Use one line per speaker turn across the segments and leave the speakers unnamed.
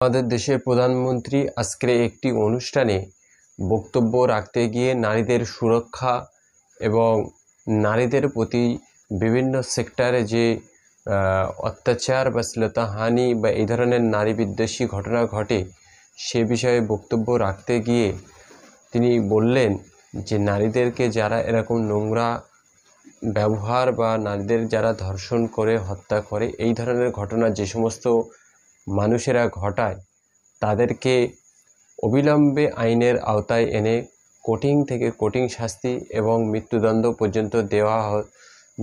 আমাদের দেশের প্রধানমন্ত্রী আজকের একটি অনুষ্ঠানে বক্তব্য রাখতে গিয়ে নারীদের সুরক্ষা এবং নারীদের প্রতি বিভিন্ন সেক্টরে যে অত্যাচার বা শ্লীলতাহানি বা এই ধরনের নারী বিদ্বেষী ঘটনা ঘটে সে বিষয়ে বক্তব্য রাখতে গিয়ে তিনি বললেন যে নারীদেরকে যারা এরকম নোংরা ব্যবহার বা নারীদের যারা ধর্ষণ করে হত্যা করে এই ধরনের ঘটনা যে সমস্ত মানুষেরা ঘটায় তাদেরকে অবিলম্বে আইনের আওতায় এনে কঠিন থেকে কঠিন শাস্তি এবং মৃত্যুদণ্ড পর্যন্ত দেওয়া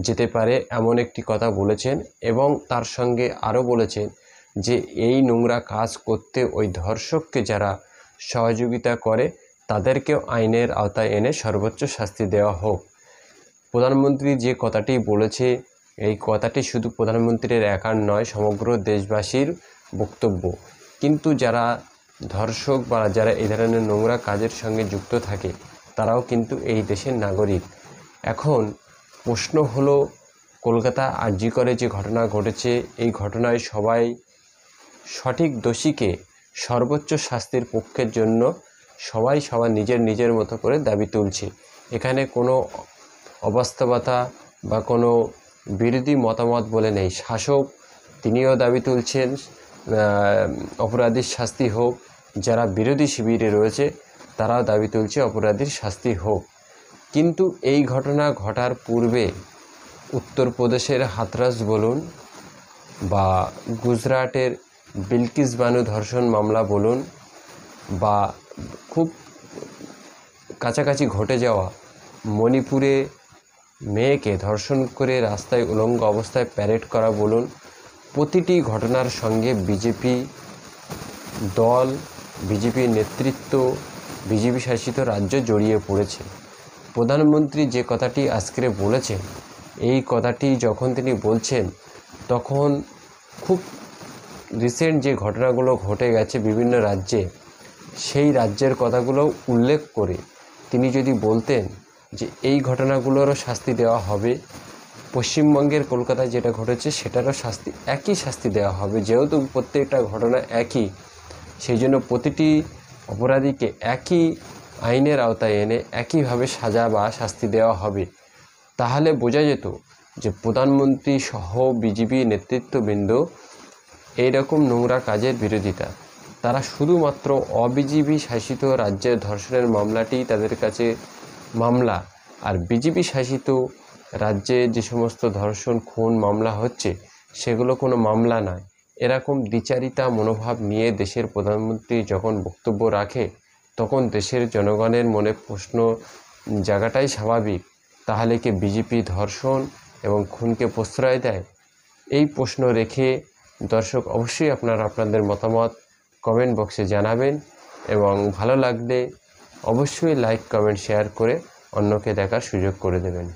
যেতে পারে এমন একটি কথা বলেছেন। এবং তার সঙ্গে আরও বলেছেন যে এই নোংরা কাজ করতে ওই ধর্ষককে যারা সহযোগিতা করে তাদেরকেও আইনের আওতায় এনে সর্বোচ্চ শাস্তি দেওয়া হোক। প্রধানমন্ত্রী যে কথাটি বলেছে এই কথাটি শুধু প্রধানমন্ত্রীর একার নয়, সমগ্র দেশবাসীর বক্তব্য। কিন্তু যারা ধর্ষক বা যারা এই ধরনের নোংরা কাজের সঙ্গে যুক্ত থাকে তারাও কিন্তু এই দেশের নাগরিক। এখন প্রশ্ন হলো, কলকাতা আরজি করে যে ঘটনা ঘটেছে এই ঘটনায় সবাই সঠিক দোষীকে সর্বোচ্চ শাস্তির পক্ষের জন্য সবাই সবার নিজের মতো করে দাবি তুলছে। এখানে কোনো অবাস্তবতা বা কোনো বিরোধী মতামত বলে নেই। শাসক তিনিও দাবি তুলছেন অপরাধীর শাস্তি হোক, যারা বিরোধী শিবিরে রয়েছে তারাও দাবি তুলছে অপরাধীর শাস্তি হোক। কিন্তু এই ঘটনা ঘটার পূর্বে উত্তরপ্রদেশের হাথরাস বলুন বা গুজরাটের বিলকিস বানু ধর্ষণ মামলা বলুন বা খুব কাছাকাছি ঘটে যাওয়া মণিপুরে মেয়েকে ধর্ষণ করে রাস্তায় উলঙ্গ অবস্থায় প্যারেড করা বলুন, প্রতিটি ঘটনার সঙ্গে বিজেপি দল, বিজেপির নেতৃত্ব, বিজেপি শাসিত রাজ্য জড়িয়ে পড়েছে। প্রধানমন্ত্রী যে কথাটি আজকে বলেছেন এই কথাটি যখন তিনি বলছেন তখন খুব রিসেন্ট যে ঘটনাগুলো ঘটে গেছে বিভিন্ন রাজ্যে সেই রাজ্যের কথাগুলো উল্লেখ করে তিনি যদি বলতেন যে এই ঘটনাগুলোরও শাস্তি দেওয়া হবে, পশ্চিমবঙ্গের কলকাতায় যেটা ঘটেছে সেটারও একই শাস্তি দেওয়া হবে, যেহেতু প্রত্যেকটা ঘটনা একই সেই জন্য প্রতিটি অপরাধীকে একই আইনের আওতায় এনে একইভাবে সাজা বা শাস্তি দেওয়া হবে, তাহলে বোঝা যেত যে প্রধানমন্ত্রী সহ বিজেপি নেতৃত্ববৃন্দ এইরকম নোংরা কাজের বিরোধিতা। তারা শুধুমাত্র অবিজেপি শাসিত রাজ্যের ধর্ষণের মামলাটি তাদের কাছে মামলা, আর বিজেপি শাসিত রাজ্যে যে সমস্ত ধর্ষণ খুন মামলা হচ্ছে সেগুলো কোনো মামলা নয়। এরকম দ্বিচারিতা মনোভাব নিয়ে দেশের প্রধানমন্ত্রী যখন বক্তব্য রাখে তখন দেশের জনগণের মনে প্রশ্ন জায়গাটাই স্বাভাবিক, তাহলে কি বিজেপি ধর্ষণ এবং খুনকে প্রশ্রয় দেয়? এই প্রশ্ন রেখে দর্শক অবশ্যই আপনাদের মতামত কমেন্ট বক্সে জানাবেন এবং ভালো লাগলে অবশ্যই লাইক কমেন্ট শেয়ার করে অন্যকে দেখার সুযোগ করে দেবেন।